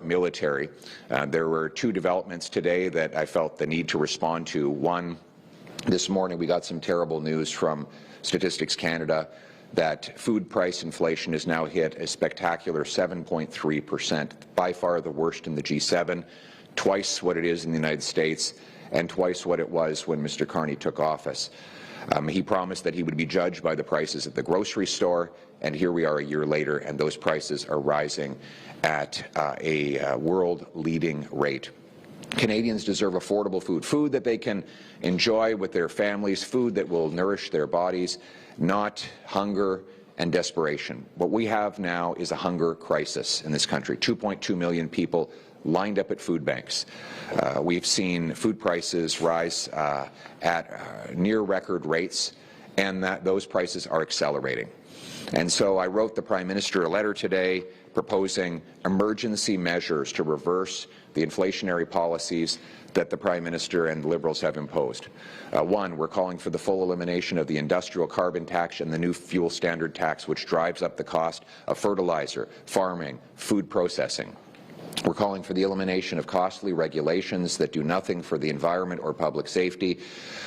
military. There were two developments today that I felt the need to respond to. One, this morning we got some terrible news from Statistics Canada that food price inflation has now hit a spectacular 7.3%, by far the worst in the G7, twice what it is in the United States, and twice what it was when Mr. Carney took office. He promised that he would be judged by the prices at the grocery store, and here we are a year later, and those prices are rising at a world-leading rate. Canadians deserve affordable food, food that they can enjoy with their families, food that will nourish their bodies, not hunger and desperation. What we have now is a hunger crisis in this country. 2.2 million people lined up at food banks. We've seen food prices rise at near record rates, and those prices are accelerating. And so I wrote the Prime Minister a letter today proposing emergency measures to reverse the inflationary policies that the Prime Minister and Liberals have imposed. One, we're calling for the full elimination of the industrial carbon tax and the new fuel standard tax, which drives up the cost of fertilizer, farming, food processing. We're calling for the elimination of costly regulations that do nothing for the environment or public safety,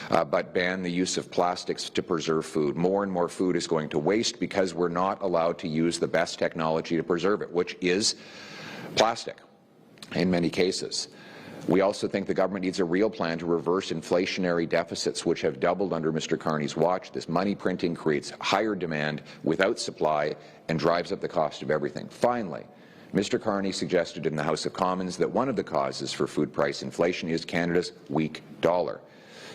but ban the use of plastics to preserve food. More and more food is going to waste because we're not allowed to use the best technology to preserve it, which is plastic in many cases. We also think the government needs a real plan to reverse inflationary deficits, which have doubled under Mr. Carney's watch. This money printing creates higher demand without supply and drives up the cost of everything. Finally, Mr. Carney suggested in the House of Commons that one of the causes for food price inflation is Canada's weak dollar.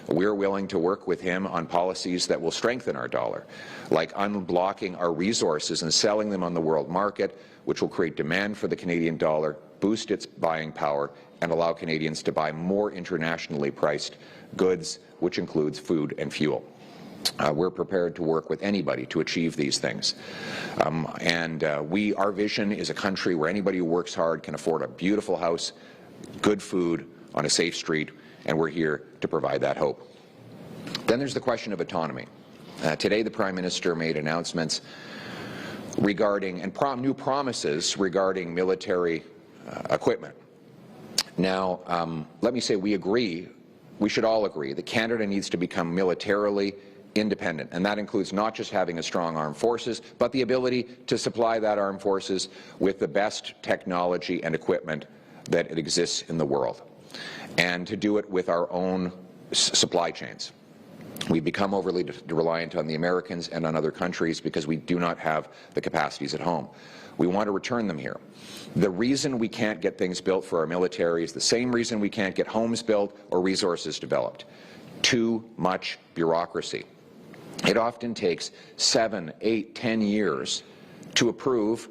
We're willing to work with him on policies that will strengthen our dollar, like unblocking our resources and selling them on the world market, which will create demand for the Canadian dollar, boost its buying power, and allow Canadians to buy more internationally priced goods, which includes food and fuel. We're prepared to work with anybody to achieve these things. Our vision is a country where anybody who works hard can afford a beautiful house, good food, on a safe street, and we're here to provide that hope. Then there's the question of autonomy. Today the Prime Minister made announcements regarding and new promises regarding military equipment. Now, let me say we should all agree that Canada needs to become militarily independent, and that includes not just having a strong armed forces, but the ability to supply that armed forces with the best technology and equipment that exists in the world, and to do it with our own supply chains. We've become overly reliant on the Americans and on other countries because we do not have the capacities at home. We want to return them here. The reason we can't get things built for our military is the same reason we can't get homes built or resources developed. Too much bureaucracy. It often takes 7, 8, 10 years to approve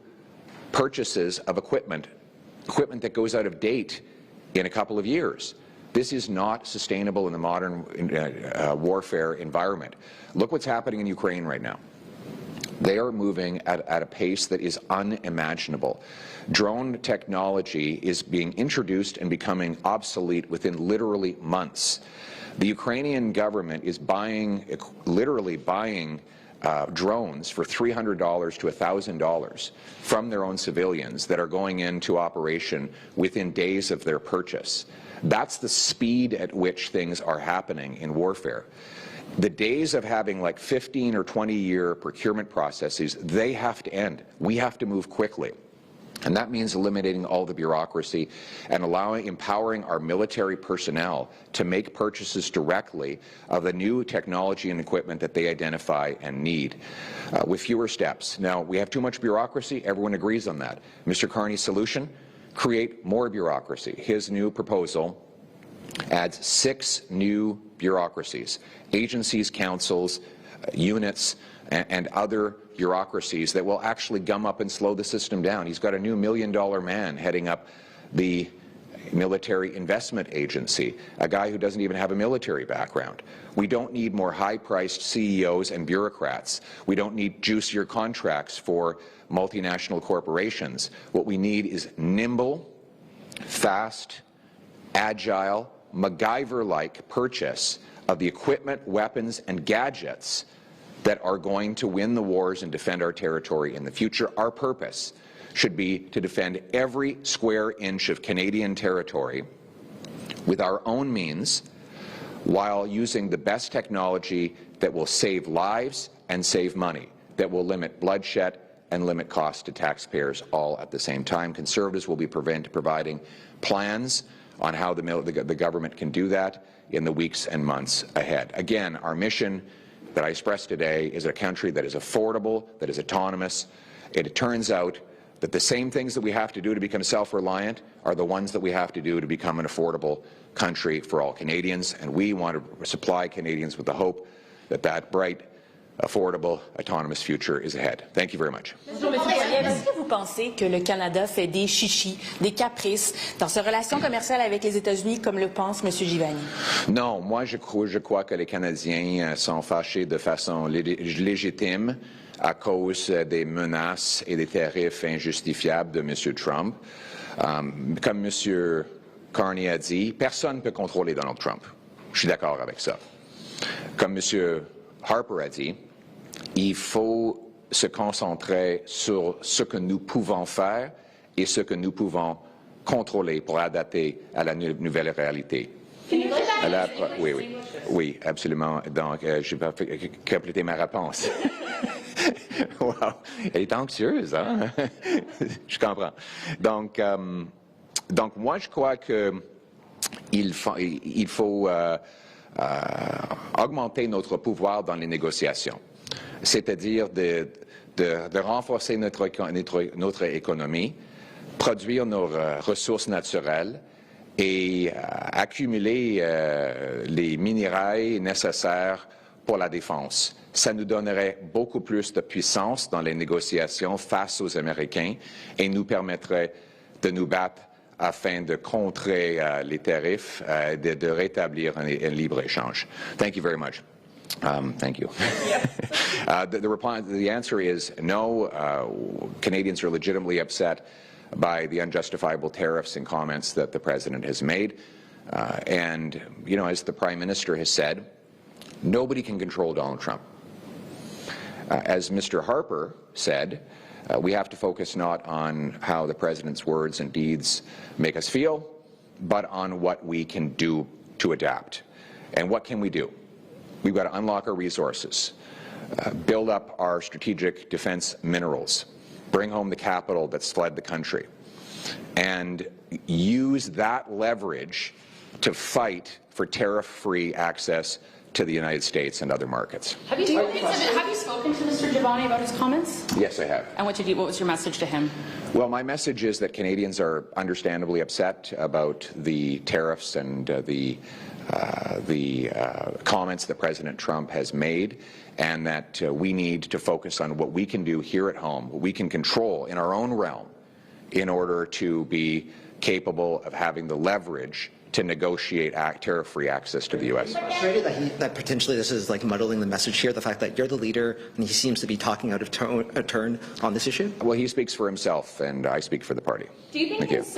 purchases of equipment that goes out of date in a couple of years. This is not sustainable in the modern warfare environment. Look what's happening in Ukraine right now. They are moving at a pace that is unimaginable. Drone technology is being introduced and becoming obsolete within literally months. The Ukrainian government is literally buying drones for $300 to $1,000 from their own civilians that are going into operation within days of their purchase. That's the speed at which things are happening in warfare. The days of having like 15 or 20-year procurement processes, they have to end. We have to move quickly. And that means eliminating all the bureaucracy and empowering our military personnel to make purchases directly of the new technology and equipment that they identify and need with fewer steps. Now, we have too much bureaucracy. Everyone agrees on that. Mr. Carney's solution? Create more bureaucracy. His new proposal adds 6 new bureaucracies, agencies, councils, units, and other bureaucracies that will actually gum up and slow the system down. He's got a new $1 million man heading up the Military Investment Agency, a guy who doesn't even have a military background. We don't need more high-priced CEOs and bureaucrats. We don't need juicier contracts for multinational corporations. What we need is nimble, fast, agile, MacGyver-like purchase of the equipment, weapons, and gadgets that are going to win the wars and defend our territory in the future. Our purpose, should be to defend every square inch of Canadian territory with our own means while using the best technology that will save lives and save money, that will limit bloodshed and limit costs to taxpayers all at the same time. Conservatives will be providing plans on how the government can do that in the weeks and months ahead. Again, our mission that I expressed today is a country that is affordable, that is autonomous. It turns out that the same things that we have to do to become self-reliant are the ones that we have to do to become an affordable country for all Canadians, and we want to supply Canadians with the hope that that bright, affordable, autonomous future is ahead. Thank you very much. Est-ce que vous pensez que le Canada fait des chichis, des caprices dans sa relation commerciale avec les États-Unis, comme le pense M. Givani? Non, moi je crois que les Canadiens sont fâchés de façon légitime à cause des menaces et des tarifs injustifiables de M. Trump. Comme M. Carney a dit, personne ne peut contrôler Donald Trump. Je suis d'accord avec ça. Comme M. Harper a dit, il faut se concentrer sur ce que nous pouvons faire et ce que nous pouvons contrôler pour adapter à la nouvelle réalité. Oui, absolument. Donc, je vais compléter ma réponse. Wow, elle est anxieuse, hein? Je comprends. Donc moi, je crois qu'il faut augmenter notre pouvoir dans les négociations, c'est-à-dire de renforcer notre économie, produire nos ressources naturelles et accumuler les minéraux nécessaires pour la défense. Ça nous donnerait beaucoup plus de puissance dans les négociations face aux Américains et nous permettrait de nous battre afin de contrer les tarifs, de rétablir un libre-échange. Thank you very much. Thank you. The answer is no. Canadians are legitimately upset by the unjustifiable tariffs and comments that the President has made. And, you know, as the Prime Minister has said, nobody can control Donald Trump. As Mr. Harper said, we have to focus not on how the President's words and deeds make us feel, but on what we can do to adapt. And what can we do? We've got to unlock our resources, build up our strategic defense minerals, bring home the capital that's fled the country, and use that leverage to fight for tariff-free access to the United States and other markets. Have you spoken to Mr. Givani about his comments? Yes, I have. And what was your message to him? Well, my message is that Canadians are understandably upset about the tariffs and the comments that President Trump has made, and that we need to focus on what we can do here at home, what we can control in our own realm in order to be capable of having the leverage to negotiate tariff-free access to the U.S. That potentially this is like muddling the message here, the fact that you're the leader and he seems to be talking out of turn on this issue? Well, he speaks for himself and I speak for the party. Do you think his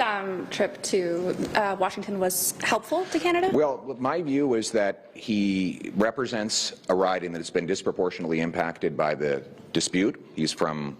trip to Washington was helpful to Canada? Well, my view is that he represents a riding that has been disproportionately impacted by the dispute. He's from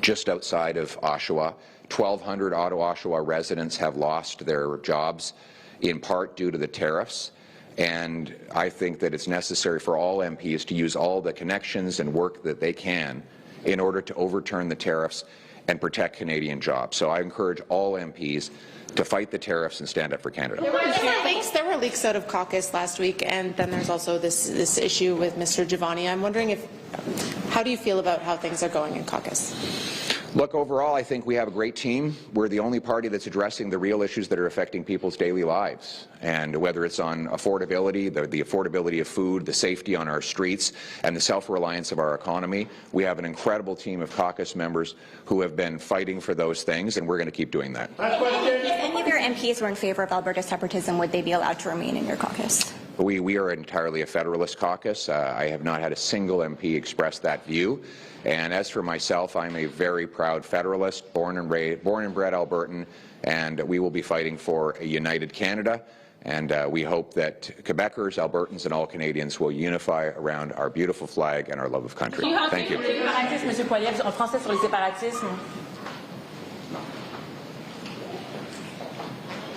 just outside of Oshawa. 1,200 Ottawa-Oshawa residents have lost their jobs in part due to the tariffs, and I think that it's necessary for all MPs to use all the connections and work that they can in order to overturn the tariffs and protect Canadian jobs. So I encourage all MPs to fight the tariffs and stand up for Canada. There were leaks out of caucus last week, and then there's also this issue with Mr. Givani. I'm wondering how do you feel about how things are going in caucus? Look, overall, I think we have a great team. We're the only party that's addressing the real issues that are affecting people's daily lives. And whether it's on affordability, the affordability of food, the safety on our streets, and the self-reliance of our economy, we have an incredible team of caucus members who have been fighting for those things, and we're going to keep doing that. If any of your MPs were in favor of Alberta separatism, would they be allowed to remain in your caucus? We are entirely a Federalist caucus. I have not had a single MP express that view. And as for myself, I'm a very proud Federalist, born and bred Albertan, and we will be fighting for a united Canada. And we hope that Quebecers, Albertans, and all Canadians will unify around our beautiful flag and our love of country. Thank you. M. Poilievre, en français sur les séparatismes.